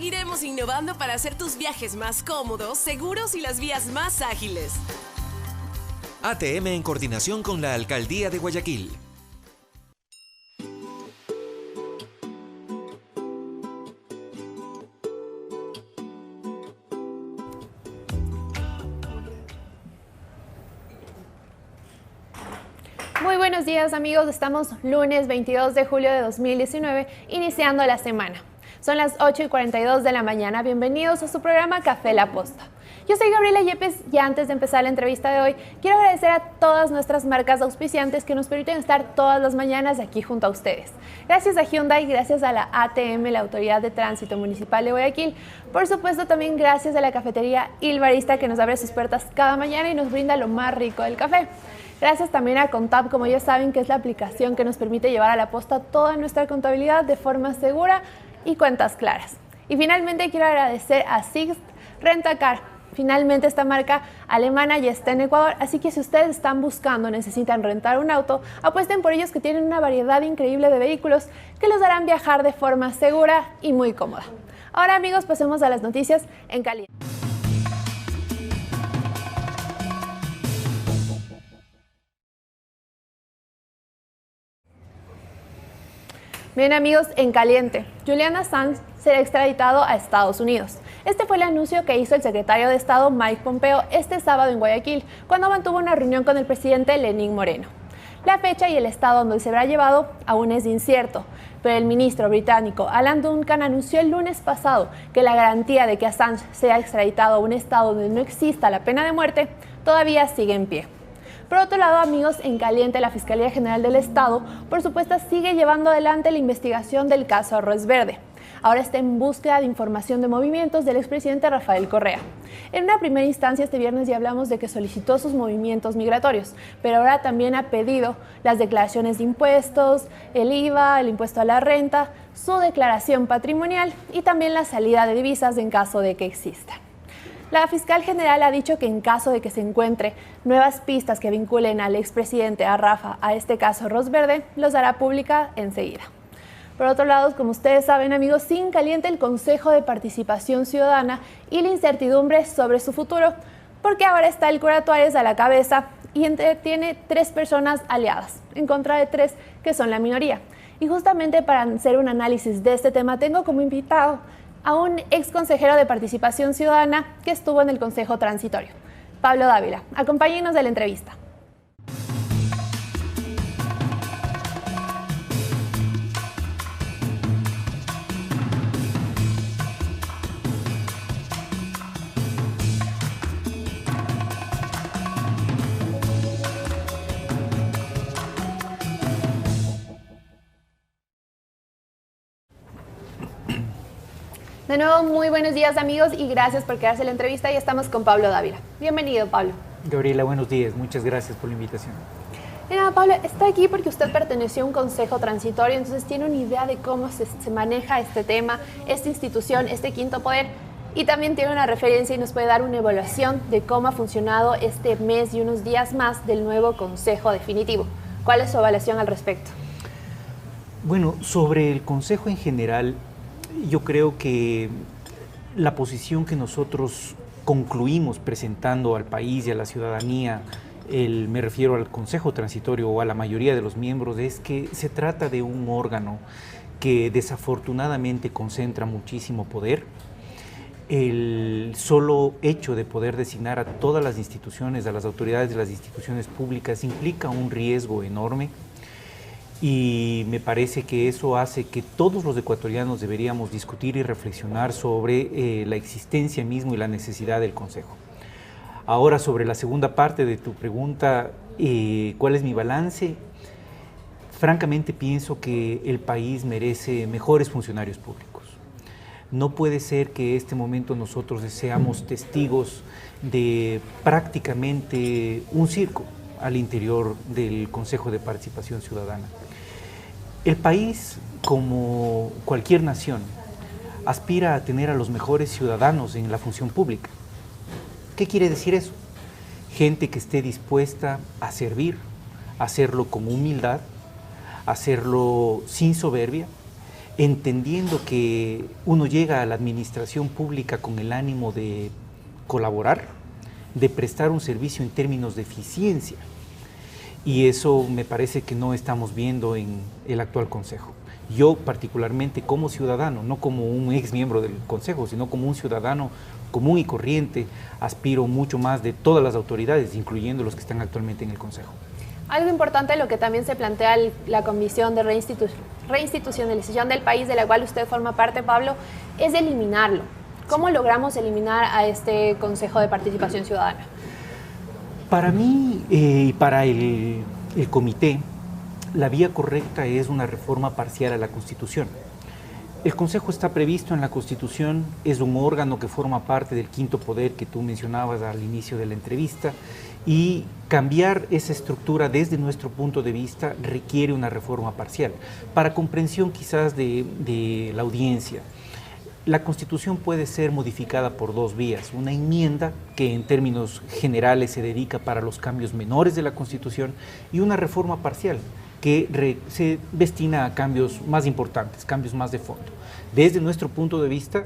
Seguiremos innovando para hacer tus viajes más cómodos, seguros y las vías más ágiles. ATM en coordinación con la Alcaldía de Guayaquil. Muy buenos días amigos, estamos lunes 22 de julio de 2019, iniciando la semana. Son las 8:42 de la mañana, bienvenidos a su programa Café La Posta. Yo soy Gabriela Yepes y antes de empezar la entrevista de hoy, quiero agradecer a todas nuestras marcas auspiciantes que nos permiten estar todas las mañanas aquí junto a ustedes. Gracias a Hyundai, gracias a la ATM, la Autoridad de Tránsito Municipal de Guayaquil. Por supuesto también gracias a la cafetería Il Barista que nos abre sus puertas cada mañana y nos brinda lo más rico del café. Gracias también a Contap, como ya saben, que es la aplicación que nos permite llevar a la posta toda nuestra contabilidad de forma segura y cuentas claras. Y finalmente quiero agradecer a Sixt Rentacar. Finalmente esta marca alemana ya está en Ecuador, así que si ustedes están buscando, necesitan rentar un auto, apuesten por ellos que tienen una variedad increíble de vehículos que los harán viajar de forma segura y muy cómoda. Ahora amigos, pasemos a las noticias en caliente. Bien amigos, en caliente, Julian Assange será extraditado a Estados Unidos. Este fue el anuncio que hizo el secretario de Estado Mike Pompeo este sábado en Guayaquil, cuando mantuvo una reunión con el presidente Lenín Moreno. La fecha y el estado donde se habrá llevado aún es incierto, pero el ministro británico Alan Duncan anunció el lunes pasado que la garantía de que Assange sea extraditado a un estado donde no exista la pena de muerte todavía sigue en pie. Por otro lado, amigos, en caliente, la Fiscalía General del Estado, por supuesto, sigue llevando adelante la investigación del caso Arroz Verde. Ahora está en búsqueda de información de movimientos del expresidente Rafael Correa. En una primera instancia, este viernes ya hablamos de que solicitó sus movimientos migratorios, pero ahora también ha pedido las declaraciones de impuestos, el IVA, el impuesto a la renta, su declaración patrimonial y también la salida de divisas en caso de que exista. La fiscal general ha dicho que en caso de que se encuentre nuevas pistas que vinculen al expresidente a Rafa a este caso Arroz Verde, los hará pública enseguida. Por otro lado, como ustedes saben, amigos, sigue en caliente el Consejo de Participación Ciudadana y la incertidumbre sobre su futuro, porque ahora está el cura Tuárez a la cabeza y tiene 3 personas aliadas, en contra de 3 que son la minoría. Y justamente para hacer un análisis de este tema, tengo como invitado a un ex consejero de Participación Ciudadana que estuvo en el Consejo Transitorio, Pablo Dávila. Acompáñenos de la entrevista. De nuevo, muy buenos días amigos y gracias por quedarse en la entrevista y estamos con Pablo Dávila. Bienvenido, Pablo. Gabriela, buenos días. Muchas gracias por la invitación. Mira, Pablo, está aquí porque usted perteneció a un consejo transitorio, entonces tiene una idea de cómo se maneja este tema, esta institución, este quinto poder, y también tiene una referencia y nos puede dar una evaluación de cómo ha funcionado este mes y unos días más del nuevo consejo definitivo. ¿Cuál es su evaluación al respecto? Bueno, sobre el consejo en general, yo creo que la posición que nosotros concluimos presentando al país y a la ciudadanía, me refiero al Consejo Transitorio o a la mayoría de los miembros, es que se trata de un órgano que desafortunadamente concentra muchísimo poder. El solo hecho de poder designar a todas las instituciones, a las autoridades de las instituciones públicas, implica un riesgo enorme. Y me parece que eso hace que todos los ecuatorianos deberíamos discutir y reflexionar sobre la existencia mismo y la necesidad del Consejo. Ahora, sobre la segunda parte de tu pregunta, ¿cuál es mi balance? Francamente pienso que el país merece mejores funcionarios públicos. No puede ser que en este momento nosotros seamos testigos de prácticamente un circo al interior del Consejo de Participación Ciudadana. El país, como cualquier nación, aspira a tener a los mejores ciudadanos en la función pública. ¿Qué quiere decir eso? Gente que esté dispuesta a servir, a hacerlo con humildad, a hacerlo sin soberbia entendiendo que uno llega a la administración pública con el ánimo de colaborar, de prestar un servicio en términos de eficiencia. Y eso me parece que no estamos viendo en el actual Consejo. Yo particularmente como ciudadano, no como un ex miembro del Consejo, sino como un ciudadano común y corriente, aspiro mucho más de todas las autoridades, incluyendo los que están actualmente en el Consejo. Algo importante, lo que también se plantea la Comisión de Reinstitucionalización del país, de la cual usted forma parte, Pablo, es eliminarlo. ¿Cómo logramos eliminar a este Consejo de Participación Ciudadana? Para mí y para el comité, la vía correcta es una reforma parcial a la Constitución. El Consejo está previsto en la Constitución, es un órgano que forma parte del quinto poder que tú mencionabas al inicio de la entrevista, y cambiar esa estructura desde nuestro punto de vista requiere una reforma parcial. Para comprensión quizás de la audiencia, la Constitución puede ser modificada por dos vías: una enmienda que en términos generales se dedica para los cambios menores de la Constitución, y una reforma parcial que se destina a cambios más importantes, cambios más de fondo. Desde nuestro punto de vista,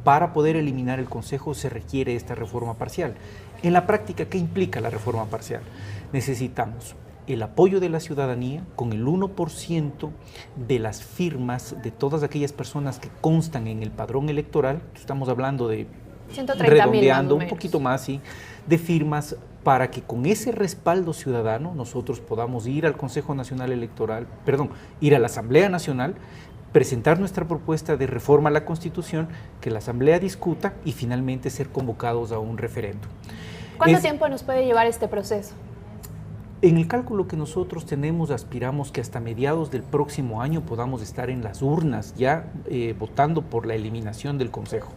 para poder eliminar el Consejo se requiere esta reforma parcial. En la práctica, ¿qué implica la reforma parcial? Necesitamos el apoyo de la ciudadanía con el 1% de las firmas de todas aquellas personas que constan en el padrón electoral. Estamos hablando de 130.000, redondeando un poquito más, ¿sí?, de firmas, para que con ese respaldo ciudadano nosotros podamos ir al Consejo Nacional Electoral, ir a la Asamblea Nacional, presentar nuestra propuesta de reforma a la Constitución, que la Asamblea discuta y finalmente ser convocados a un referéndum. ¿Cuánto tiempo nos puede llevar este proceso? En el cálculo que nosotros tenemos, aspiramos que hasta mediados del próximo año podamos estar en las urnas ya votando por la eliminación del Consejo.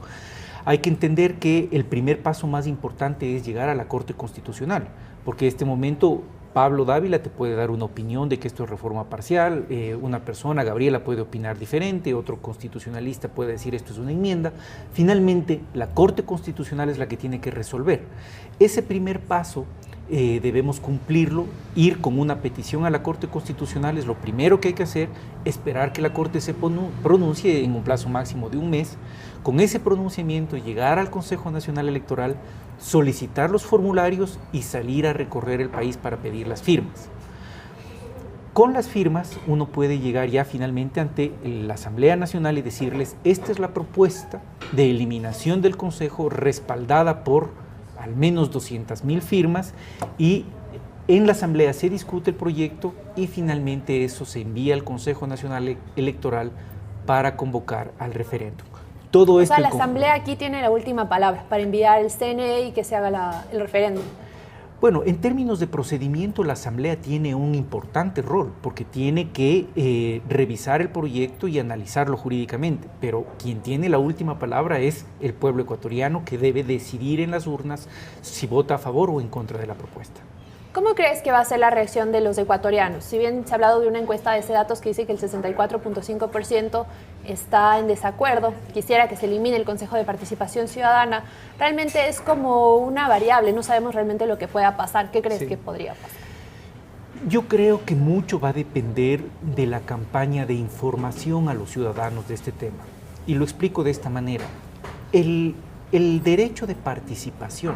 Hay que entender que el primer paso más importante es llegar a la Corte Constitucional, porque en este momento Pablo Dávila te puede dar una opinión de que esto es reforma parcial, una persona, Gabriela, puede opinar diferente, otro constitucionalista puede decir esto es una enmienda. Finalmente, la Corte Constitucional es la que tiene que resolver. Ese primer paso debemos cumplirlo, ir con una petición a la Corte Constitucional es lo primero que hay que hacer, esperar que la Corte se pronuncie en un plazo máximo de un mes. Con ese pronunciamiento, llegar al Consejo Nacional Electoral, solicitar los formularios y salir a recorrer el país para pedir las firmas. Con las firmas uno puede llegar ya finalmente ante la Asamblea Nacional y decirles: esta es la propuesta de eliminación del Consejo respaldada por al menos 200.000 firmas, y en la Asamblea se discute el proyecto y finalmente eso se envía al Consejo Nacional Electoral para convocar al referéndum. Todo esto, la Asamblea aquí tiene la última palabra para enviar el CNE y que se haga el referéndum. Bueno, en términos de procedimiento, la Asamblea tiene un importante rol, porque tiene que revisar el proyecto y analizarlo jurídicamente, pero quien tiene la última palabra es el pueblo ecuatoriano, que debe decidir en las urnas si vota a favor o en contra de la propuesta. ¿Cómo crees que va a ser la reacción de los ecuatorianos? Si bien se ha hablado de una encuesta de CEDATUS que dice que el 64.5% está en desacuerdo, quisiera que se elimine el Consejo de Participación Ciudadana, realmente es como una variable, no sabemos realmente lo que pueda pasar. ¿Qué crees que podría pasar? Yo creo que mucho va a depender de la campaña de información a los ciudadanos de este tema. Y lo explico de esta manera. El derecho de participación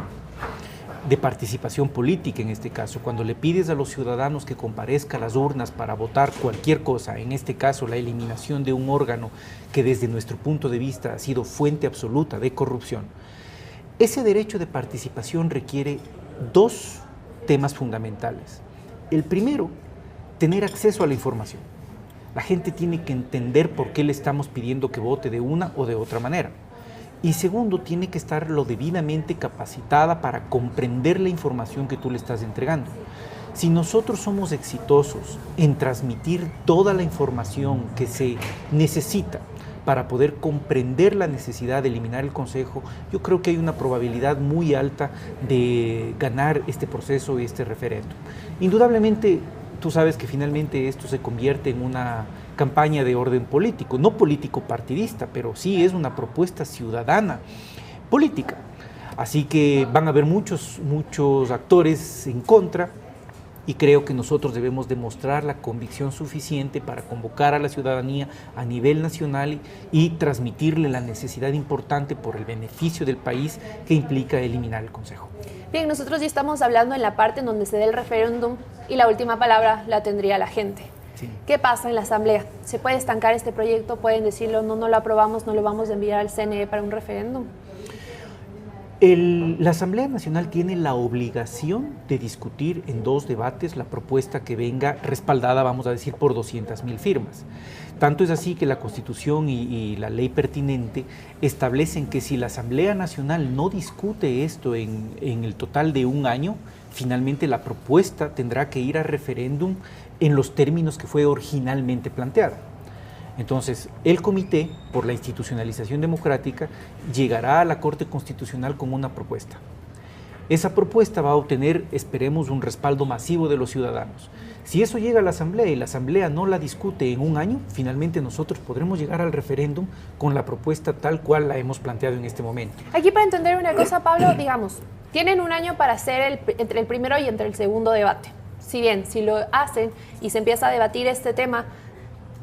política en este caso, cuando le pides a los ciudadanos que comparezcan a las urnas para votar cualquier cosa, en este caso la eliminación de un órgano que desde nuestro punto de vista ha sido fuente absoluta de corrupción, ese derecho de participación requiere dos temas fundamentales. El primero, tener acceso a la información. La gente tiene que entender por qué le estamos pidiendo que vote de una o de otra manera. Y segundo, tiene que estar lo debidamente capacitada para comprender la información que tú le estás entregando. Si nosotros somos exitosos en transmitir toda la información que se necesita para poder comprender la necesidad de eliminar el Consejo, yo creo que hay una probabilidad muy alta de ganar este proceso y este referéndum. Indudablemente, tú sabes que finalmente esto se convierte en una campaña de orden político, no político partidista, pero sí es una propuesta ciudadana política. Así que van a haber muchos actores en contra, y creo que nosotros debemos demostrar la convicción suficiente para convocar a la ciudadanía a nivel nacional y transmitirle la necesidad importante por el beneficio del país que implica eliminar el Consejo. Bien, nosotros ya estamos hablando en la parte en donde se dé el referéndum y la última palabra la tendría la gente. Sí. ¿Qué pasa en la Asamblea? ¿Se puede estancar este proyecto? ¿Pueden decirlo, no lo aprobamos, no lo vamos a enviar al CNE para un referéndum? La Asamblea Nacional tiene la obligación de discutir en 2 debates la propuesta que venga respaldada, vamos a decir, por 200.000 firmas. Tanto es así que la Constitución y la ley pertinente establecen que si la Asamblea Nacional no discute esto en el total de 1 año, finalmente la propuesta tendrá que ir a referéndum en los términos que fue originalmente planteada. Entonces, el comité, por la institucionalización democrática, llegará a la Corte Constitucional con una propuesta. Esa propuesta va a obtener, esperemos, un respaldo masivo de los ciudadanos. Si eso llega a la Asamblea y la Asamblea no la discute en 1 año, finalmente nosotros podremos llegar al referéndum con la propuesta tal cual la hemos planteado en este momento. Aquí para entender una cosa, Pablo, digamos, tienen 1 año para hacer entre el primero y entre el segundo debate. Si bien, si lo hacen y se empieza a debatir este tema,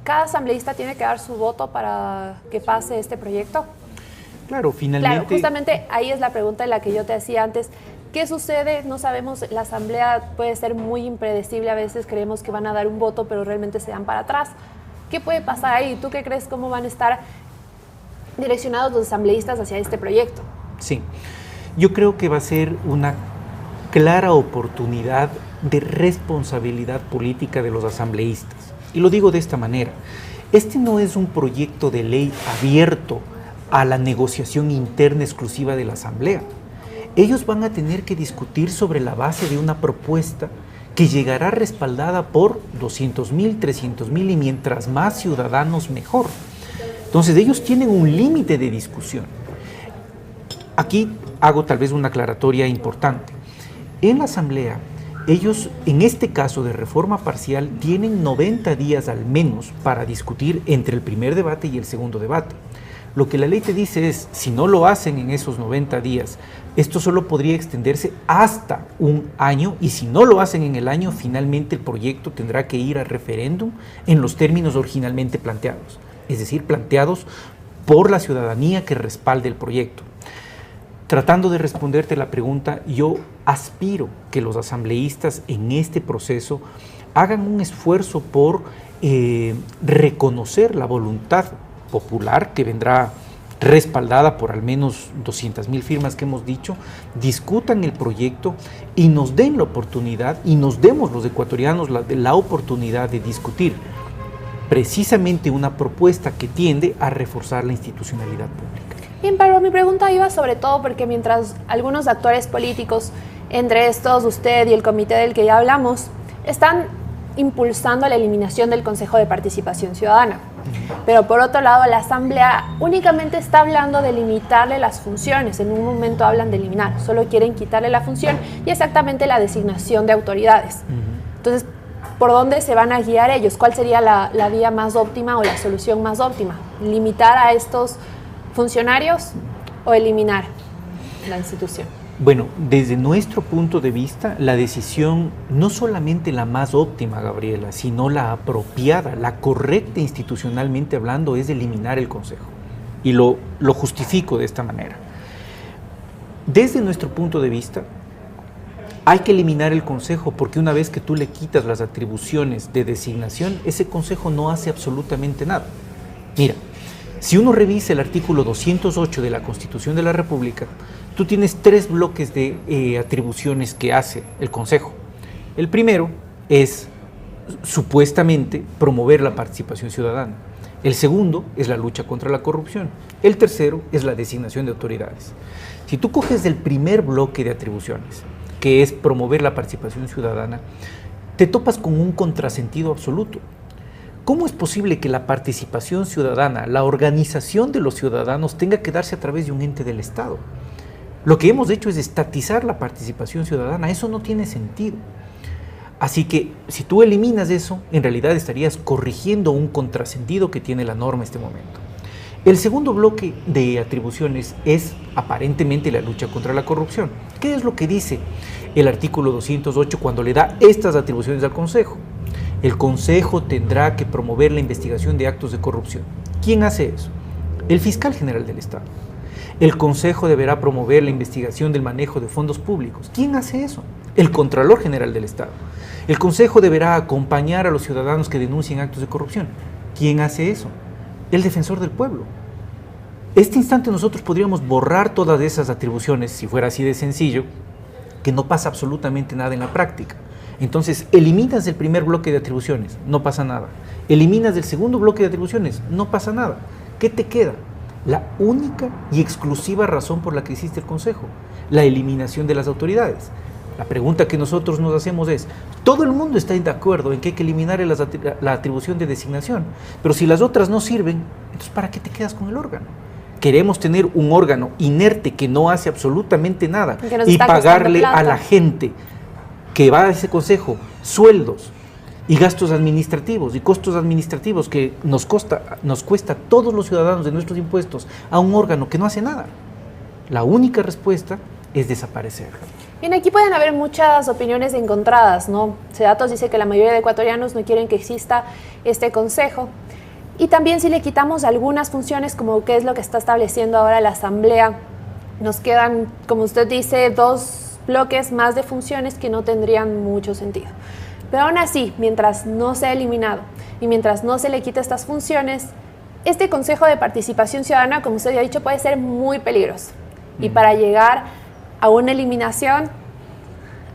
¿cada asambleísta tiene que dar su voto para que pase este proyecto? Claro, finalmente... Claro, justamente ahí es la pregunta de la que yo te hacía antes. ¿Qué sucede? No sabemos, la asamblea puede ser muy impredecible, a veces creemos que van a dar un voto, pero realmente se dan para atrás. ¿Qué puede pasar ahí? ¿Tú qué crees? ¿Cómo van a estar direccionados los asambleístas hacia este proyecto? Sí, yo creo que va a ser una clara oportunidad de responsabilidad política de los asambleístas. Y lo digo de esta manera, este no es un proyecto de ley abierto a la negociación interna exclusiva de la Asamblea. Ellos van a tener que discutir sobre la base de una propuesta que llegará respaldada por 200.000, 300.000 y mientras más ciudadanos mejor. Entonces ellos tienen un límite de discusión. Aquí hago tal vez una aclaratoria importante. En la Asamblea, ellos, en este caso de reforma parcial, tienen 90 días al menos para discutir entre el primer debate y el segundo debate. Lo que la ley te dice es, si no lo hacen en esos 90 días, esto solo podría extenderse hasta 1 año y si no lo hacen en el año, finalmente el proyecto tendrá que ir a referéndum en los términos originalmente planteados, es decir, planteados por la ciudadanía que respalde el proyecto. Tratando de responderte la pregunta, yo aspiro que los asambleístas en este proceso hagan un esfuerzo por reconocer la voluntad popular que vendrá respaldada por al menos 200.000 firmas que hemos dicho, discutan el proyecto y nos den la oportunidad y nos demos los ecuatorianos la oportunidad de discutir precisamente una propuesta que tiende a reforzar la institucionalidad pública. Bien, pero mi pregunta iba sobre todo porque mientras algunos actores políticos, entre estos usted y el comité del que ya hablamos, están impulsando la eliminación del Consejo de Participación Ciudadana. Pero por otro lado, la Asamblea únicamente está hablando de limitarle las funciones. En un momento hablan de eliminar, solo quieren quitarle la función y exactamente la designación de autoridades. Entonces, ¿por dónde se van a guiar ellos? ¿Cuál sería la vía más óptima o la solución más óptima? ¿Limitar a estos funcionarios o eliminar la institución? Bueno, desde nuestro punto de vista, la decisión no solamente la más óptima, Gabriela, sino la apropiada, la correcta institucionalmente hablando, es eliminar el Consejo. Y lo justifico de esta manera. Desde nuestro punto de vista, hay que eliminar el Consejo porque una vez que tú le quitas las atribuciones de designación, ese Consejo no hace absolutamente nada. Mira, si uno revisa el artículo 208 de la Constitución de la República, tú tienes 3 bloques de atribuciones que hace el Consejo. El primero es supuestamente promover la participación ciudadana. El segundo es la lucha contra la corrupción. El tercero es la designación de autoridades. Si tú coges el primer bloque de atribuciones, que es promover la participación ciudadana, te topas con un contrasentido absoluto. ¿Cómo es posible que la participación ciudadana, la organización de los ciudadanos, tenga que darse a través de un ente del Estado? Lo que hemos hecho es estatizar la participación ciudadana. Eso no tiene sentido. Así que si tú eliminas eso, en realidad estarías corrigiendo un contrasentido que tiene la norma en este momento. El segundo bloque de atribuciones es aparentemente la lucha contra la corrupción. ¿Qué es lo que dice el artículo 208 cuando le da estas atribuciones al Consejo? El Consejo tendrá que promover la investigación de actos de corrupción. ¿Quién hace eso? El fiscal general del Estado. El Consejo deberá promover la investigación del manejo de fondos públicos. ¿Quién hace eso? El Contralor General del Estado. El Consejo deberá acompañar a los ciudadanos que denuncien actos de corrupción. ¿Quién hace eso? El Defensor del Pueblo. Este instante nosotros podríamos borrar todas esas atribuciones, si fuera así de sencillo, que no pasa absolutamente nada en la práctica. Entonces, eliminas el primer bloque de atribuciones, no pasa nada. Eliminas el segundo bloque de atribuciones, no pasa nada. ¿Qué te queda? La única y exclusiva razón por la que existe el Consejo, la eliminación de las autoridades. La pregunta que nosotros nos hacemos es, todo el mundo está de acuerdo en que hay que eliminar la atribución de designación, pero si las otras no sirven, entonces ¿para qué te quedas con el órgano? Queremos tener un órgano inerte que no hace absolutamente nada y pagarle a la gente que va a ese consejo sueldos y gastos administrativos y costos administrativos que nos cuesta a todos los ciudadanos de nuestros impuestos a un órgano que no hace nada. La única respuesta es desaparecer. Bien, aquí pueden haber muchas opiniones encontradas, ¿no? Sedatos dice que la mayoría de ecuatorianos no quieren que exista este consejo. Y también si le quitamos algunas funciones, como qué es lo que está estableciendo ahora la Asamblea, nos quedan, como usted dice, 2 bloques más de funciones que no tendrían mucho sentido. Pero aún así, mientras no sea eliminado y mientras no se le quite estas funciones, este Consejo de Participación Ciudadana, como usted ya ha dicho, puede ser muy peligroso. Y para llegar a una eliminación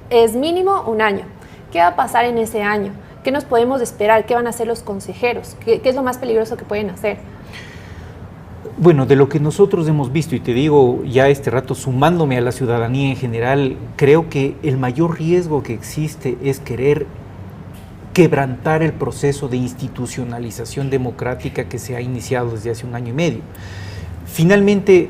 es mínimo 1 año. ¿Qué va a pasar en ese año? ¿Qué nos podemos esperar? ¿Qué van a hacer los consejeros? ¿Qué es lo más peligroso que pueden hacer? Bueno, de lo que nosotros hemos visto, y te digo ya este rato sumándome a la ciudadanía en general, creo que el mayor riesgo que existe es querer quebrantar el proceso de institucionalización democrática que se ha iniciado desde hace 1 año y medio. Finalmente,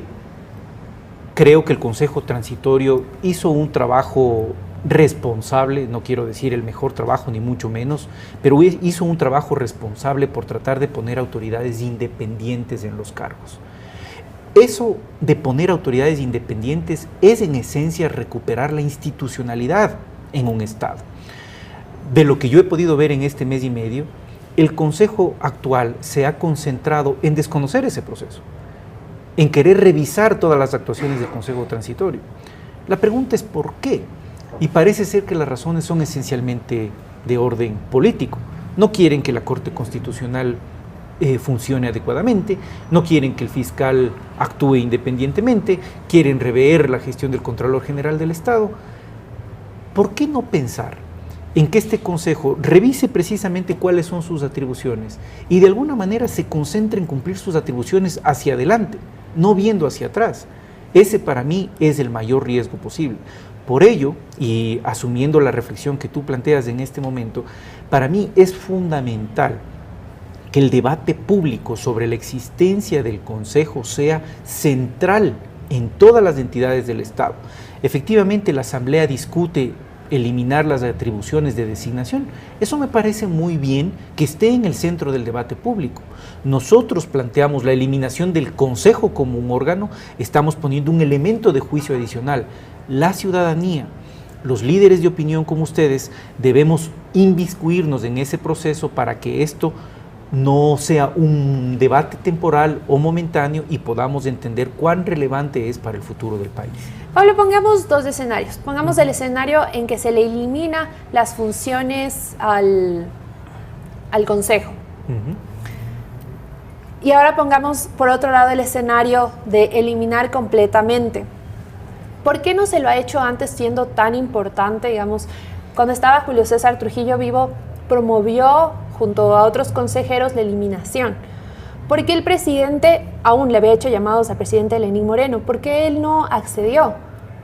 creo que el Consejo Transitorio hizo un trabajo responsable, no quiero decir el mejor trabajo ni mucho menos, pero hizo un trabajo responsable por tratar de poner autoridades independientes en los cargos. Eso de poner autoridades independientes es en esencia recuperar la institucionalidad en un Estado. De lo que yo he podido ver en este mes y medio, el Consejo actual se ha concentrado en desconocer ese proceso, en querer revisar todas las actuaciones del Consejo Transitorio. La pregunta es ¿por qué? Y parece ser que las razones son esencialmente de orden político. No quieren que la Corte Constitucional funcione adecuadamente, no quieren que el fiscal actúe independientemente, quieren rever la gestión del Contralor General del Estado. ¿Por qué no pensar en que este Consejo revise precisamente cuáles son sus atribuciones y de alguna manera se concentre en cumplir sus atribuciones hacia adelante, no viendo hacia atrás? Ese para mí es el mayor riesgo posible. Por ello, y asumiendo la reflexión que tú planteas en este momento, para mí es fundamental que el debate público sobre la existencia del Consejo sea central en todas las entidades del Estado. Efectivamente, la Asamblea discute eliminar las atribuciones de designación. Eso me parece muy bien que esté en el centro del debate público. Nosotros planteamos la eliminación del Consejo como un órgano, estamos poniendo un elemento de juicio adicional. La ciudadanía, los líderes de opinión como ustedes, debemos inmiscuirnos en ese proceso para que esto no sea un debate temporal o momentáneo y podamos entender cuán relevante es para el futuro del país. Pablo, pongamos 2 escenarios. Pongamos el escenario en que se le elimina las funciones al Consejo. Y ahora pongamos por otro lado el escenario de eliminar completamente. ¿Por qué no se lo ha hecho antes siendo tan importante? Digamos, cuando estaba Julio César Trujillo vivo, promovió junto a otros consejeros la eliminación. ¿Por qué el presidente aún le había hecho llamados al presidente Lenín Moreno? ¿Por qué él no accedió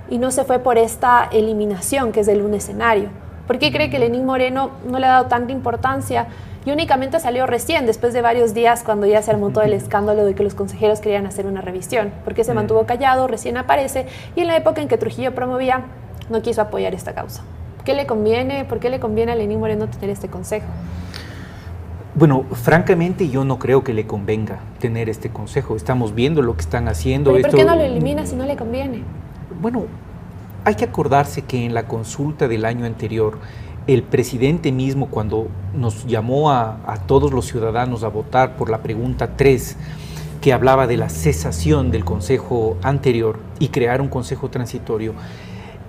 y no se fue por esta eliminación que es del un escenario? ¿Por qué cree que Lenín Moreno no le ha dado tanta importancia y únicamente salió recién, después de varios días, cuando ya se armó todo el escándalo de que los consejeros querían hacer una revisión? ¿Por qué se mantuvo callado, recién aparece, y en la época en que Trujillo promovía no quiso apoyar esta causa? ¿Qué le conviene? ¿Por qué le conviene a Lenín Moreno tener este consejo? Bueno, francamente yo no creo que le convenga tener este consejo. Estamos viendo lo que están haciendo. ¿Pero por qué no lo elimina si no le conviene? Bueno, hay que acordarse que en la consulta del año anterior, el presidente mismo, cuando nos llamó a todos los ciudadanos a votar por la pregunta 3, que hablaba de la cesación del consejo anterior y crear un consejo transitorio,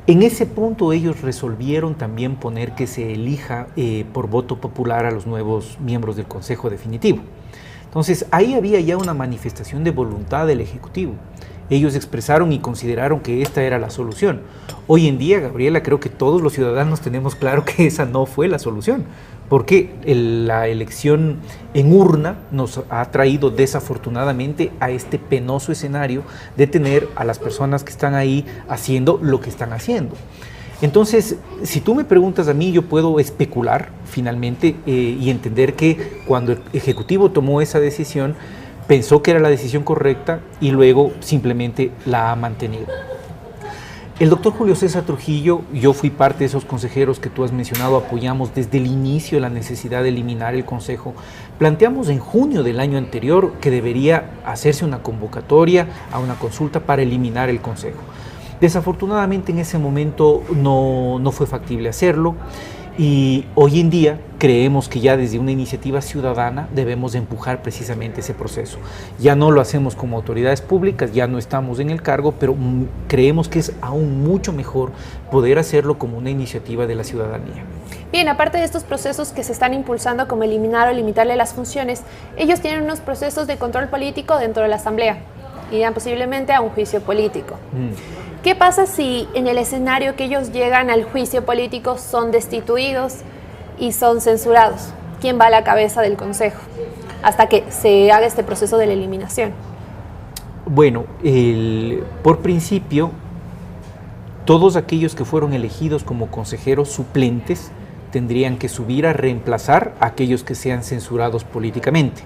en ese punto ellos resolvieron también poner que se elija por voto popular a los nuevos miembros del consejo definitivo. Entonces ahí había ya una manifestación de voluntad del Ejecutivo. Ellos expresaron y consideraron que esta era la solución. Hoy en día, Gabriela, creo que todos los ciudadanos tenemos claro que esa no fue la solución, porque la elección en urna nos ha traído desafortunadamente a este penoso escenario de tener a las personas que están ahí haciendo lo que están haciendo. Entonces, si tú me preguntas a mí, yo puedo especular finalmente y entender que cuando el Ejecutivo tomó esa decisión, pensó que era la decisión correcta y luego simplemente la ha mantenido. El doctor Julio César Trujillo, yo fui parte de esos consejeros que tú has mencionado, apoyamos desde el inicio la necesidad de eliminar el consejo. Planteamos en junio del año anterior que debería hacerse una convocatoria a una consulta para eliminar el consejo. Desafortunadamente en ese momento no fue factible hacerlo. Y hoy en día creemos que ya desde una iniciativa ciudadana debemos empujar precisamente ese proceso. Ya no lo hacemos como autoridades públicas, ya no estamos en el cargo, pero creemos que es aún mucho mejor poder hacerlo como una iniciativa de la ciudadanía. Bien, aparte de estos procesos que se están impulsando como eliminar o limitarle las funciones, ellos tienen unos procesos de control político dentro de la Asamblea y dan posiblemente a un juicio político. ¿Qué pasa si en el escenario que ellos llegan al juicio político son destituidos y son censurados? ¿Quién va a la cabeza del Consejo hasta que se haga este proceso de la eliminación? Bueno, por principio, todos aquellos que fueron elegidos como consejeros suplentes tendrían que subir a reemplazar a aquellos que sean censurados políticamente.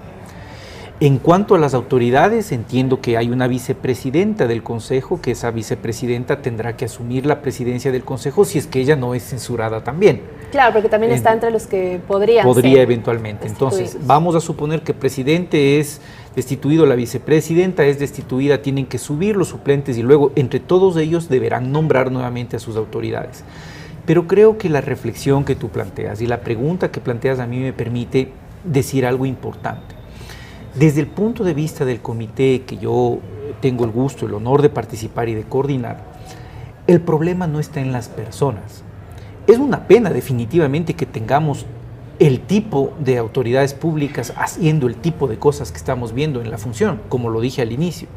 En cuanto a las autoridades, entiendo que hay una vicepresidenta del Consejo, que esa vicepresidenta tendrá que asumir la presidencia del Consejo si es que ella no es censurada también. Claro, porque también está entre los que podría eventualmente. Entonces, vamos a suponer que el presidente es destituido, la vicepresidenta es destituida, tienen que subir los suplentes y luego entre todos ellos deberán nombrar nuevamente a sus autoridades. Pero creo que la reflexión que tú planteas y la pregunta que planteas a mí me permite decir algo importante. Desde el punto de vista del comité que yo tengo el gusto, el honor de participar y de coordinar, el problema no está en las personas. Es una pena definitivamente que tengamos el tipo de autoridades públicas haciendo el tipo de cosas que estamos viendo en la función, como lo dije al inicio,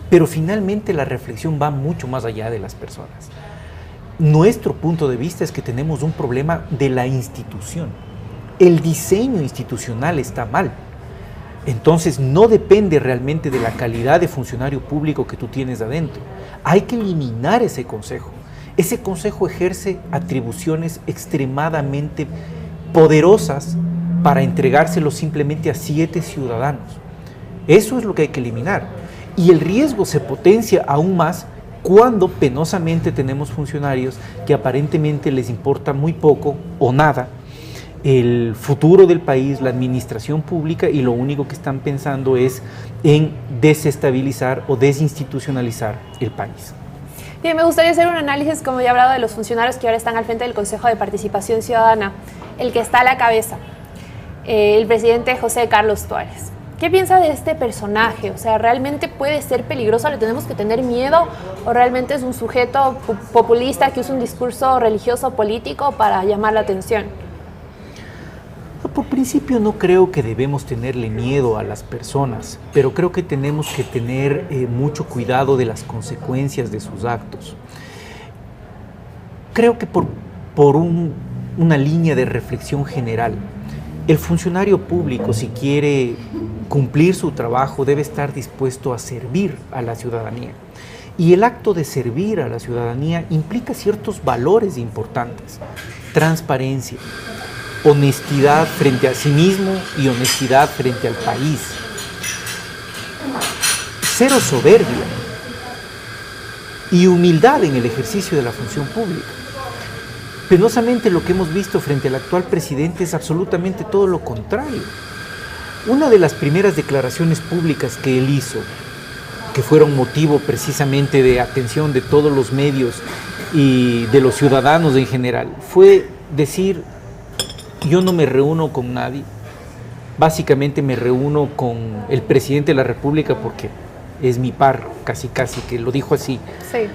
pero finalmente la reflexión va mucho más allá de las personas. Nuestro punto de vista es que tenemos un problema de la institución. El diseño institucional está mal. Entonces no depende realmente de la calidad de funcionario público que tú tienes adentro. Hay que eliminar ese consejo. Ese consejo ejerce atribuciones extremadamente poderosas para entregárselo simplemente a 7 ciudadanos. Eso es lo que hay que eliminar. Y el riesgo se potencia aún más cuando penosamente tenemos funcionarios que aparentemente les importa muy poco o nada el futuro del país, la administración pública, y lo único que están pensando es en desestabilizar o desinstitucionalizar el país. Bien, me gustaría hacer un análisis, como ya he hablado, de los funcionarios que ahora están al frente del Consejo de Participación Ciudadana, el que está a la cabeza, el presidente José Carlos Tuárez. ¿Qué piensa de este personaje? O sea, ¿realmente puede ser peligroso? ¿Le tenemos que tener miedo? ¿O realmente es un sujeto populista que usa un discurso religioso político para llamar la atención? Por principio no creo que debemos tenerle miedo a las personas, pero creo que tenemos que tener mucho cuidado de las consecuencias de sus actos. Creo que por una línea de reflexión general, el funcionario público, si quiere cumplir su trabajo, debe estar dispuesto a servir a la ciudadanía. Y el acto de servir a la ciudadanía implica ciertos valores importantes: transparencia, honestidad frente a sí mismo y honestidad frente al país. Cero soberbia y humildad en el ejercicio de la función pública. Penosamente lo que hemos visto frente al actual presidente es absolutamente todo lo contrario. Una de las primeras declaraciones públicas que él hizo, que fueron motivo precisamente de atención de todos los medios y de los ciudadanos en general, fue decir: yo no me reúno con nadie, básicamente me reúno con el presidente de la República porque es mi par, casi que lo dijo así. Sí.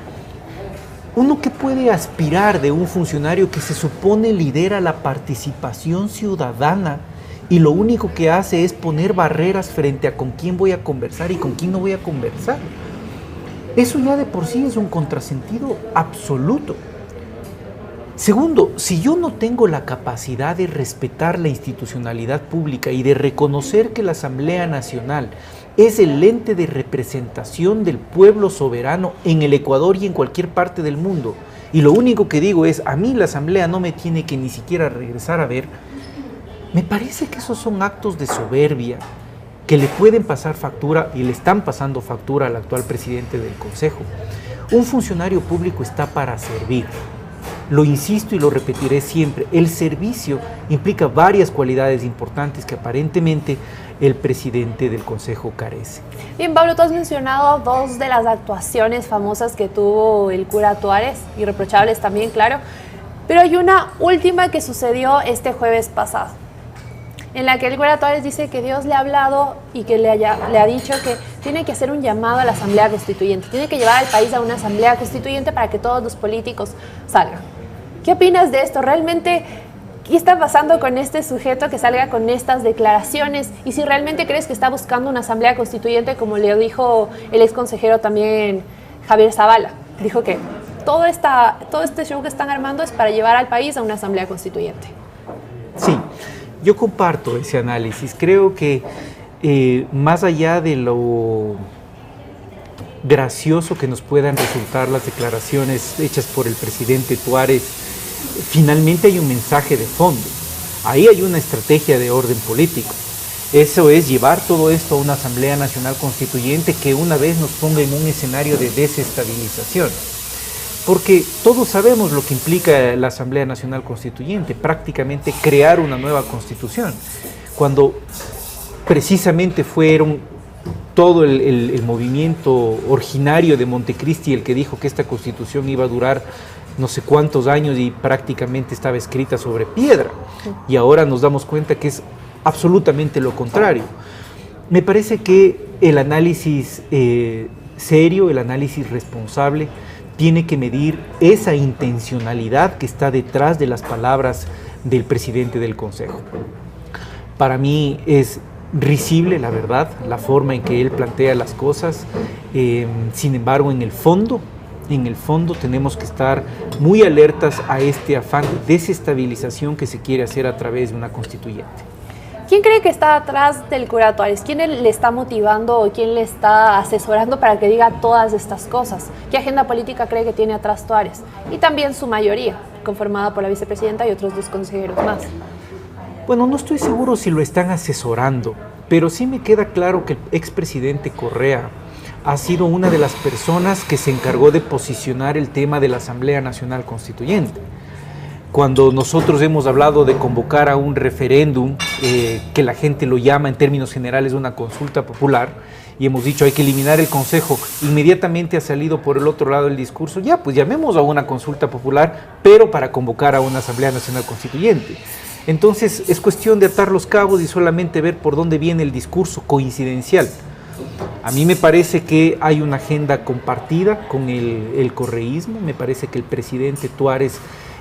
¿Uno qué puede aspirar de un funcionario que se supone lidera la participación ciudadana y lo único que hace es poner barreras frente a con quién voy a conversar y con quién no voy a conversar? Eso ya de por sí es un contrasentido absoluto. Segundo, si yo no tengo la capacidad de respetar la institucionalidad pública y de reconocer que la Asamblea Nacional es el ente de representación del pueblo soberano en el Ecuador y en cualquier parte del mundo, y lo único que digo es: a mí la Asamblea no me tiene que ni siquiera regresar a ver, me parece que esos son actos de soberbia que le pueden pasar factura, y le están pasando factura al actual presidente del Consejo. Un funcionario público está para servir. Lo insisto y lo repetiré siempre: el servicio implica varias cualidades importantes que aparentemente el presidente del Consejo carece. Bien, Pablo, tú has mencionado dos de las actuaciones famosas que tuvo el cura Tuárez, irreprochables también, claro, pero hay una última que sucedió este jueves pasado, en la que el cura Tuárez dice que Dios le ha hablado y que le ha dicho que tiene que hacer un llamado a la Asamblea Constituyente, tiene que llevar al país a una Asamblea Constituyente para que todos los políticos salgan. ¿Qué opinas de esto? ¿Realmente qué está pasando con este sujeto que salga con estas declaraciones? Y si realmente crees que está buscando una Asamblea Constituyente, como le dijo el ex consejero también Javier Zavala, dijo que todo este show que están armando es para llevar al país a una Asamblea Constituyente. Sí, yo comparto ese análisis. Creo que más allá de lo gracioso que nos puedan resultar las declaraciones hechas por el presidente Tuárez, finalmente hay un mensaje de fondo. Ahí hay una estrategia de orden político. Eso es llevar todo esto a una Asamblea Nacional Constituyente que una vez nos ponga en un escenario de desestabilización. Porque todos sabemos lo que implica la Asamblea Nacional Constituyente, prácticamente crear una nueva constitución. Cuando precisamente fueron todo el movimiento originario de Montecristi el que dijo que esta constitución iba a durar no sé cuántos años y prácticamente estaba escrita sobre piedra. Y ahora nos damos cuenta que es absolutamente lo contrario. Me parece que el análisis serio, el análisis responsable, tiene que medir esa intencionalidad que está detrás de las palabras del presidente del Consejo. Para mí es risible, la verdad, la forma en que él plantea las cosas. Sin embargo, en el fondo tenemos que estar muy alertas a este afán de desestabilización que se quiere hacer a través de una constituyente. ¿Quién cree que está atrás del cura Tuárez? ¿Quién le está motivando o quién le está asesorando para que diga todas estas cosas? ¿Qué agenda política cree que tiene atrás Tuárez? Y también su mayoría, conformada por la vicepresidenta y otros dos consejeros más. Bueno, no estoy seguro si lo están asesorando, pero sí me queda claro que el expresidente Correa ha sido una de las personas que se encargó de posicionar el tema de la Asamblea Nacional Constituyente. Cuando nosotros hemos hablado de convocar a un referéndum, que la gente lo llama en términos generales una consulta popular, y hemos dicho hay que eliminar el Consejo, inmediatamente ha salido por el otro lado el discurso: ya, pues llamemos a una consulta popular, pero para convocar a una Asamblea Nacional Constituyente. Entonces es cuestión de atar los cabos y solamente ver por dónde viene el discurso coincidencial. A mí me parece que hay una agenda compartida con el correísmo. Me parece que el presidente Tuárez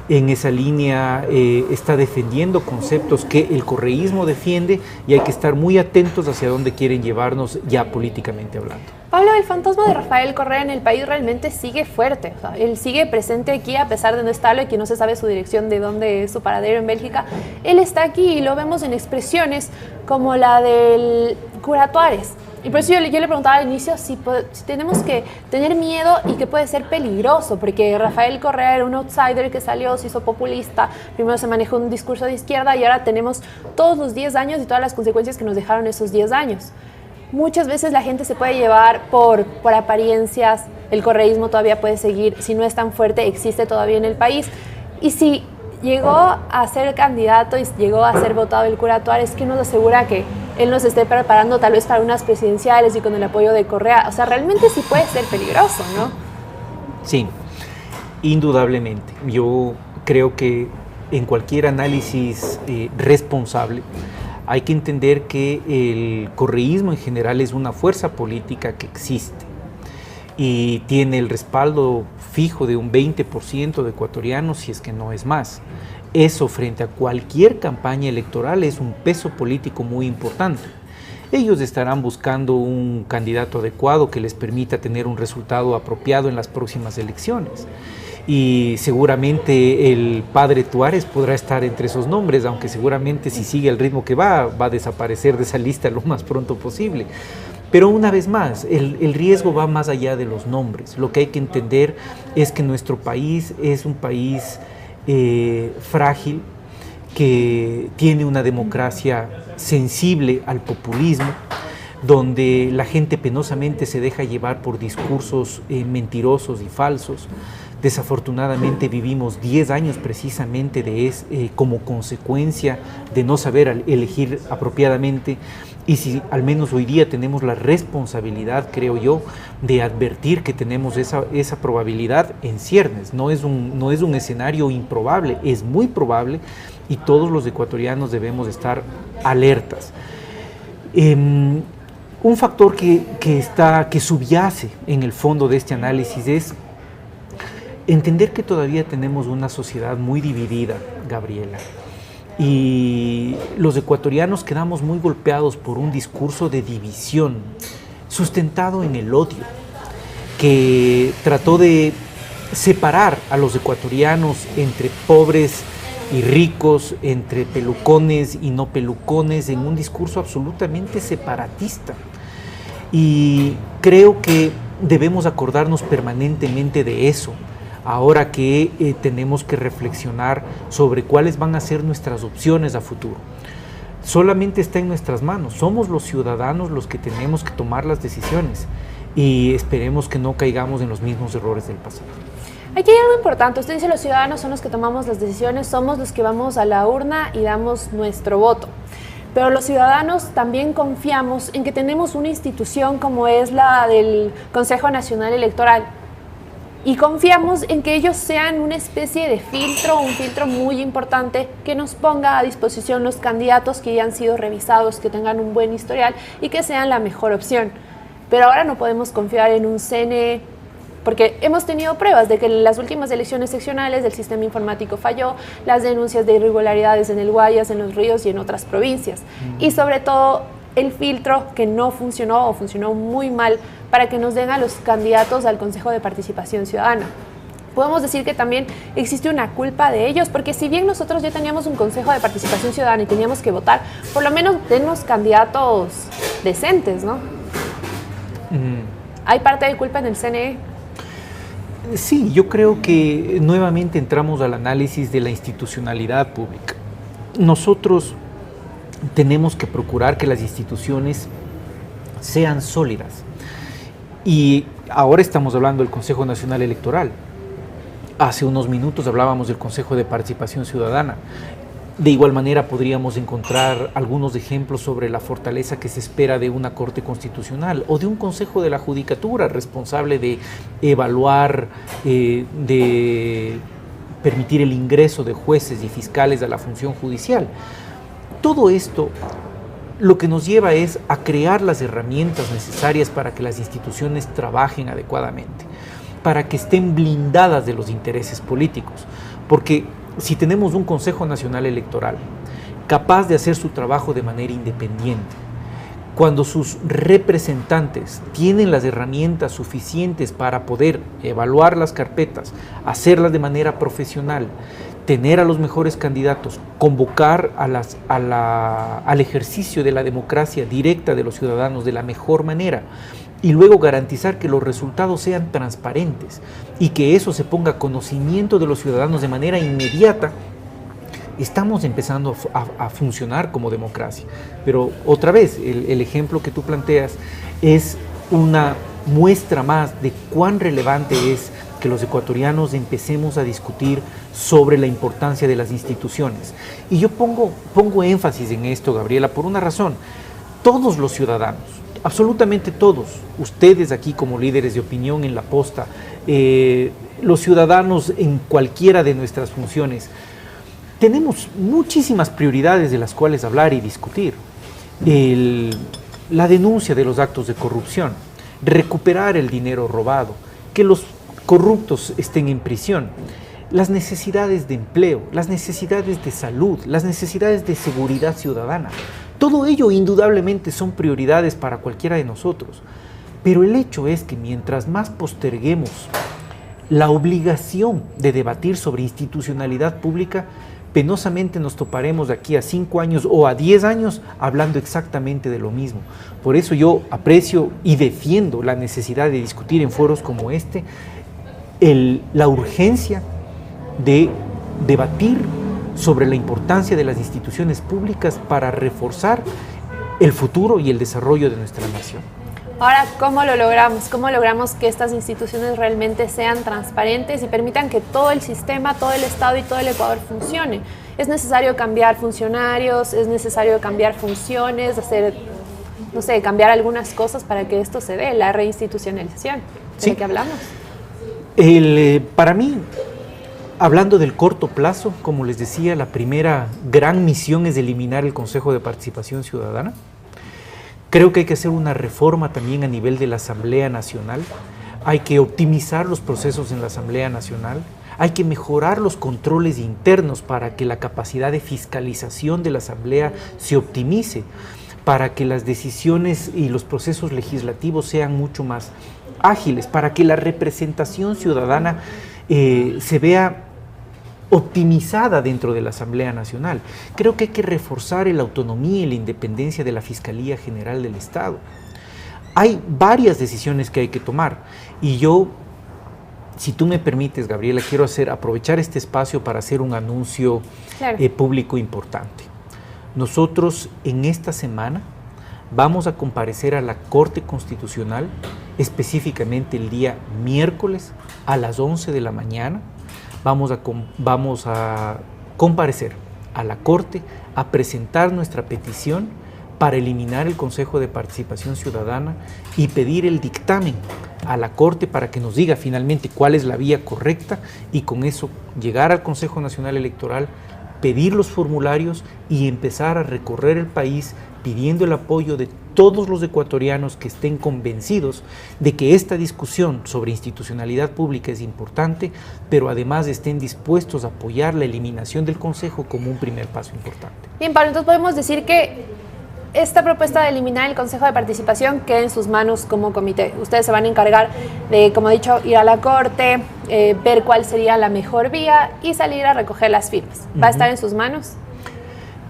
en esa línea está defendiendo conceptos que el correísmo defiende, y hay que estar muy atentos hacia dónde quieren llevarnos ya políticamente hablando. Pablo, el fantasma de Rafael Correa en el país realmente sigue fuerte. O sea, él sigue presente aquí a pesar de no estarlo y que no se sabe su dirección, de dónde es su paradero en Bélgica. Él está aquí y lo vemos en expresiones como la del cura Tuárez. Y por eso yo le preguntaba al inicio si tenemos que tener miedo y que puede ser peligroso, porque Rafael Correa era un outsider que salió, se hizo populista, primero se manejó un discurso de izquierda y ahora tenemos todos los 10 años y todas las consecuencias que nos dejaron esos 10 años. Muchas veces la gente se puede llevar por apariencias, el correísmo todavía puede seguir, si no es tan fuerte, existe todavía en el país. Y si llegó a ser candidato y llegó a ser votado el cura Tuárez, ¿qué nos asegura que él nos esté preparando tal vez para unas presidenciales y con el apoyo de Correa. O sea, realmente sí puede ser peligroso, ¿no? Sí, indudablemente. Yo creo que en cualquier análisis responsable hay que entender que el correísmo en general es una fuerza política que existe y tiene el respaldo fijo de un 20% de ecuatorianos, si es que no es más. Eso frente a cualquier campaña electoral es un peso político muy importante. Ellos estarán buscando un candidato adecuado que les permita tener un resultado apropiado en las próximas elecciones. Y seguramente el padre Tuárez podrá estar entre esos nombres, aunque seguramente si sigue el ritmo que va a desaparecer de esa lista lo más pronto posible. Pero una vez más, el riesgo va más allá de los nombres. Lo que hay que entender es que nuestro país es un país frágil, que tiene una democracia sensible al populismo, donde la gente penosamente se deja llevar por discursos mentirosos y falsos. Desafortunadamente vivimos 10 años precisamente como consecuencia de no saber elegir apropiadamente, y si al menos hoy día tenemos la responsabilidad, creo yo, de advertir que tenemos esa probabilidad en ciernes. No es un escenario improbable, es muy probable, y todos los ecuatorianos debemos estar alertas. Un factor que subyace en el fondo de este análisis es entender que todavía tenemos una sociedad muy dividida, Gabriela, y los ecuatorianos quedamos muy golpeados por un discurso de división sustentado en el odio, que trató de separar a los ecuatorianos entre pobres y ricos, entre pelucones y no pelucones, en un discurso absolutamente separatista. Y creo que debemos acordarnos permanentemente de eso, ahora que tenemos que reflexionar sobre cuáles van a ser nuestras opciones a futuro. Solamente está en nuestras manos, somos los ciudadanos los que tenemos que tomar las decisiones, y esperemos que no caigamos en los mismos errores del pasado. Aquí hay algo importante. Usted dice los ciudadanos son los que tomamos las decisiones, somos los que vamos a la urna y damos nuestro voto. Pero los ciudadanos también confiamos en que tenemos una institución como es la del Consejo Nacional Electoral. Y confiamos en que ellos sean una especie de filtro, un filtro muy importante que nos ponga a disposición los candidatos que ya han sido revisados, que tengan un buen historial y que sean la mejor opción. Pero ahora no podemos confiar en un CNE, porque hemos tenido pruebas de que en las últimas elecciones seccionales el sistema informático falló, las denuncias de irregularidades en el Guayas, en Los Ríos y en otras provincias. Y sobre todo el filtro que no funcionó o funcionó muy mal para que nos den a los candidatos al Consejo de Participación Ciudadana. Podemos decir que también existe una culpa de ellos, porque si bien nosotros ya teníamos un Consejo de Participación Ciudadana y teníamos que votar, por lo menos dennos candidatos decentes, ¿no? ¿Hay parte de culpa en el CNE? Sí, yo creo que nuevamente entramos al análisis de la institucionalidad pública. Nosotros tenemos que procurar que las instituciones sean sólidas. Y ahora estamos hablando del Consejo Nacional Electoral. Hace unos minutos hablábamos del Consejo de Participación Ciudadana. De igual manera podríamos encontrar algunos ejemplos sobre la fortaleza que se espera de una Corte Constitucional o de un Consejo de la Judicatura responsable de evaluar, de permitir el ingreso de jueces y fiscales a la función judicial. Todo esto lo que nos lleva es a crear las herramientas necesarias para que las instituciones trabajen adecuadamente, para que estén blindadas de los intereses políticos, porque si tenemos un Consejo Nacional Electoral capaz de hacer su trabajo de manera independiente, cuando sus representantes tienen las herramientas suficientes para poder evaluar las carpetas, hacerlas de manera profesional, tener a los mejores candidatos, convocar al ejercicio de la democracia directa de los ciudadanos de la mejor manera, y luego garantizar que los resultados sean transparentes y que eso se ponga a conocimiento de los ciudadanos de manera inmediata, estamos empezando a funcionar como democracia. Pero otra vez, el ejemplo que tú planteas es una muestra más de cuán relevante es que los ecuatorianos empecemos a discutir sobre la importancia de las instituciones. Y yo pongo énfasis en esto, Gabriela, por una razón. todos los ciudadanos, absolutamente todos, ustedes aquí como líderes de opinión en La Posta, los ciudadanos en cualquiera de nuestras funciones, tenemos muchísimas prioridades de las cuales hablar y discutir. La denuncia de los actos de corrupción, recuperar el dinero robado, que los corruptos estén en prisión, las necesidades de empleo, las necesidades de salud, las necesidades de seguridad ciudadana. Todo ello indudablemente son prioridades para cualquiera de nosotros, pero el hecho es que mientras más posterguemos la obligación de debatir sobre institucionalidad pública, penosamente nos toparemos de aquí a 5 años o a 10 años hablando exactamente de lo mismo. Por eso yo aprecio y defiendo la necesidad de discutir en foros como este la urgencia de debatir sobre la importancia de las instituciones públicas para reforzar el futuro y el desarrollo de nuestra nación. Ahora, ¿cómo lo logramos? ¿Cómo logramos que estas instituciones realmente sean transparentes y permitan que todo el sistema, todo el Estado y todo el Ecuador funcione? Es necesario cambiar funcionarios, es necesario cambiar funciones, hacer, no sé, cambiar algunas cosas para que esto se dé, la reinstitucionalización de la que hablamos. Para mí, hablando del corto plazo, como les decía, la primera gran misión es eliminar el Consejo de Participación Ciudadana. Creo que hay que hacer una reforma también a nivel de la Asamblea Nacional. Hay que optimizar los procesos en la Asamblea Nacional. Hay que mejorar los controles internos para que la capacidad de fiscalización de la Asamblea se optimice, para que las decisiones y los procesos legislativos sean mucho más ágiles, para que la representación ciudadana se vea optimizada dentro de la Asamblea Nacional. Creo que hay que reforzar la autonomía y la independencia de la Fiscalía General del Estado. Hay varias decisiones que hay que tomar y yo, si tú me permites, Gabriela, quiero aprovechar este espacio para hacer un anuncio público importante. Nosotros en esta semana vamos a comparecer a la Corte Constitucional, específicamente el día miércoles a las 11 de la mañana. Vamos a comparecer a la Corte a presentar nuestra petición para eliminar el Consejo de Participación Ciudadana y pedir el dictamen a la Corte para que nos diga finalmente cuál es la vía correcta y con eso llegar al Consejo Nacional Electoral, pedir los formularios y empezar a recorrer el país pidiendo el apoyo de todos los ecuatorianos que estén convencidos de que esta discusión sobre institucionalidad pública es importante, pero además estén dispuestos a apoyar la eliminación del Consejo como un primer paso importante. Bien, Pablo, entonces podemos decir que esta propuesta de eliminar el Consejo de Participación queda en sus manos como comité. Ustedes se van a encargar de, como he dicho, ir a la Corte, ver cuál sería la mejor vía y salir a recoger las firmas. ¿Va a estar en sus manos?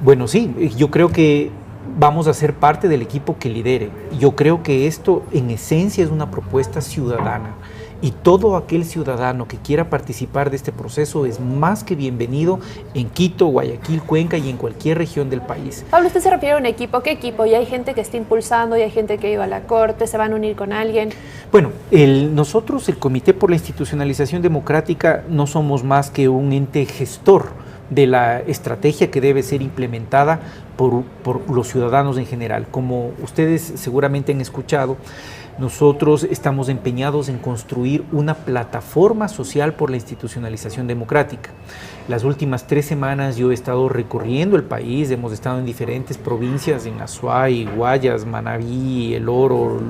Bueno, sí, yo creo que vamos a ser parte del equipo que lidere. Yo creo que esto en esencia es una propuesta ciudadana y todo aquel ciudadano que quiera participar de este proceso es más que bienvenido en Quito, Guayaquil, Cuenca y en cualquier región del país. Pablo, usted se refiere a un equipo. ¿Qué equipo? ¿Y hay gente que está impulsando? ¿Y hay gente que iba a la Corte? ¿Se van a unir con alguien? Bueno, nosotros, el Comité por la Institucionalización Democrática, no somos más que un ente gestor de la estrategia que debe ser implementada por los ciudadanos en general. Como ustedes seguramente han escuchado, nosotros estamos empeñados en construir una plataforma social por la institucionalización democrática. Las últimas 3 semanas yo he estado recorriendo el país, hemos estado en diferentes provincias, en Azuay, Guayas, Manabí, El Oro,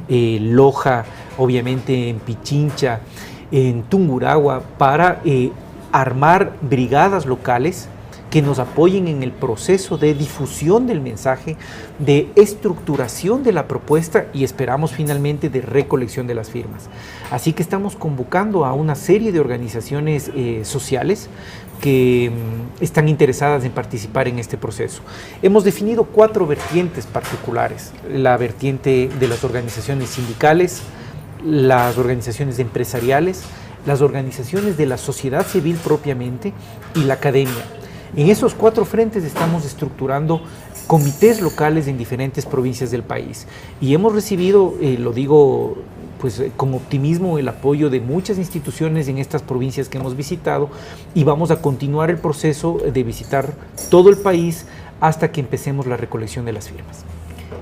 Loja, obviamente en Pichincha, en Tungurahua, para armar brigadas locales que nos apoyen en el proceso de difusión del mensaje, de estructuración de la propuesta y esperamos finalmente de recolección de las firmas. Así que estamos convocando a una serie de organizaciones sociales que están interesadas en participar en este proceso. Hemos definido 4 vertientes particulares: la vertiente de las organizaciones sindicales, las organizaciones empresariales, las organizaciones de la sociedad civil propiamente y la academia. En esos 4 frentes estamos estructurando comités locales en diferentes provincias del país y hemos recibido, lo digo pues con optimismo, el apoyo de muchas instituciones en estas provincias que hemos visitado y vamos a continuar el proceso de visitar todo el país hasta que empecemos la recolección de las firmas.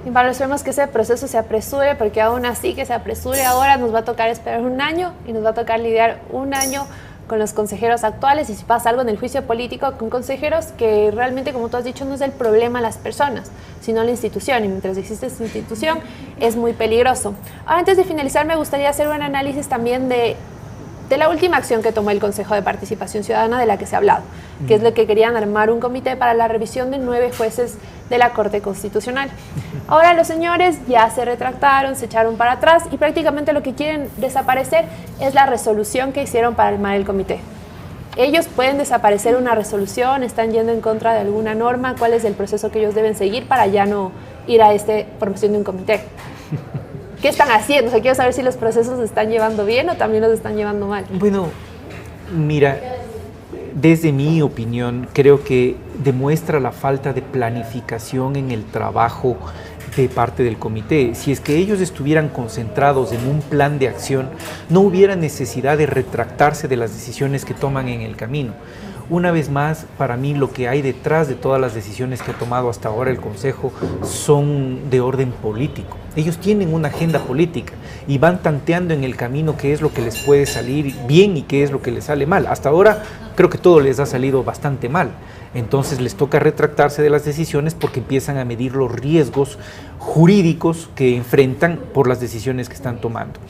Y Pablo, esperemos que ese proceso se apresure, porque aún así que se apresure ahora nos va a tocar esperar un año y nos va a tocar lidiar un año con los consejeros actuales, y si pasa algo en el juicio político, con consejeros que realmente, como tú has dicho, no es el problema las personas, sino la institución, y mientras existe esta institución es muy peligroso. Ahora, antes de finalizar, me gustaría hacer un análisis también de la última acción que tomó el Consejo de Participación Ciudadana, de la que se ha hablado, que es lo que querían armar un comité para la revisión de 9 jueces de la Corte Constitucional. Ahora los señores ya se retractaron, se echaron para atrás y prácticamente lo que quieren desaparecer es la resolución que hicieron para armar el comité. Ellos pueden desaparecer una resolución, están yendo en contra de alguna norma, cuál es el proceso que ellos deben seguir para ya no ir a esta formación de un comité. ¿Qué están haciendo? O sea, quiero saber si los procesos se están llevando bien o también los están llevando mal. Bueno, mira, desde mi opinión, creo que demuestra la falta de planificación en el trabajo de parte del comité. Si es que ellos estuvieran concentrados en un plan de acción, no hubiera necesidad de retractarse de las decisiones que toman en el camino. Una vez más, para mí lo que hay detrás de todas las decisiones que ha tomado hasta ahora el Consejo son de orden político. Ellos tienen una agenda política y van tanteando en el camino qué es lo que les puede salir bien y qué es lo que les sale mal. Hasta ahora creo que todo les ha salido bastante mal. Entonces les toca retractarse de las decisiones porque empiezan a medir los riesgos jurídicos que enfrentan por las decisiones que están tomando.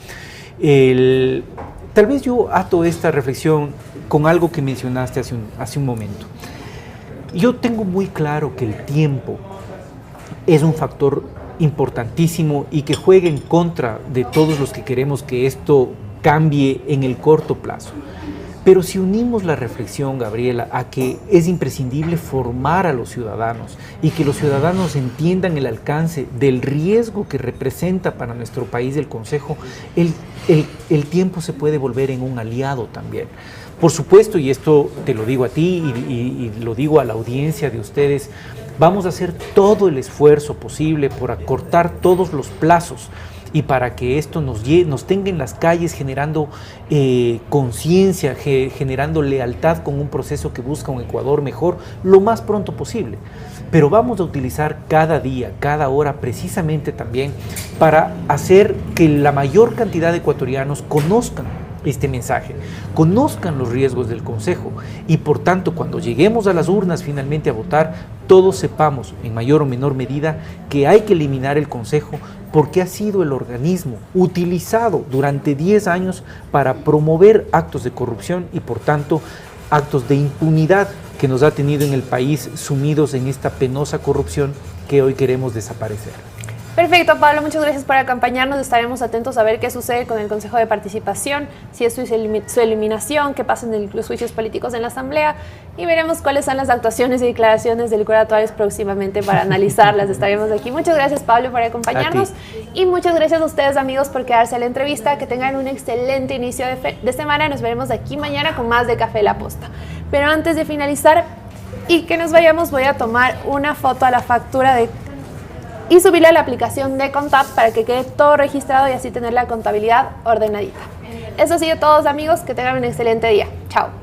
Tal vez yo ato esta reflexión con algo que mencionaste hace un momento. Yo tengo muy claro que el tiempo es un factor importantísimo y que juega en contra de todos los que queremos que esto cambie en el corto plazo. Pero si unimos la reflexión, Gabriela, a que es imprescindible formar a los ciudadanos y que los ciudadanos entiendan el alcance del riesgo que representa para nuestro país el Consejo, el tiempo se puede volver en un aliado también. Por supuesto, y esto te lo digo a ti y lo digo a la audiencia de ustedes, vamos a hacer todo el esfuerzo posible por acortar todos los plazos y para que esto nos tenga en las calles generando conciencia, generando lealtad con un proceso que busca un Ecuador mejor lo más pronto posible. Pero vamos a utilizar cada día, cada hora precisamente también para hacer que la mayor cantidad de ecuatorianos conozcan este mensaje, conozcan los riesgos del Consejo y por tanto cuando lleguemos a las urnas finalmente a votar, todos sepamos en mayor o menor medida que hay que eliminar el Consejo porque ha sido el organismo utilizado durante 10 años para promover actos de corrupción y por tanto actos de impunidad que nos ha tenido en el país sumidos en esta penosa corrupción que hoy queremos desaparecer. Perfecto, Pablo, muchas gracias por acompañarnos. Estaremos atentos a ver qué sucede con el Consejo de Participación, si es su eliminación, qué pasa en los juicios políticos en la Asamblea y veremos cuáles son las actuaciones y declaraciones del cura Tuárez próximamente para analizarlas. Estaremos aquí. Muchas gracias, Pablo, por acompañarnos y muchas gracias a ustedes, amigos, por quedarse a la entrevista. Que tengan un excelente inicio de semana. Nos veremos aquí mañana con más de Café La Posta. Pero antes de finalizar y que nos vayamos, voy a tomar una foto a la factura y subirla a la aplicación de Contap para que quede todo registrado y así tener la contabilidad ordenadita. Eso ha sido todo, amigos. Que tengan un excelente día. Chao.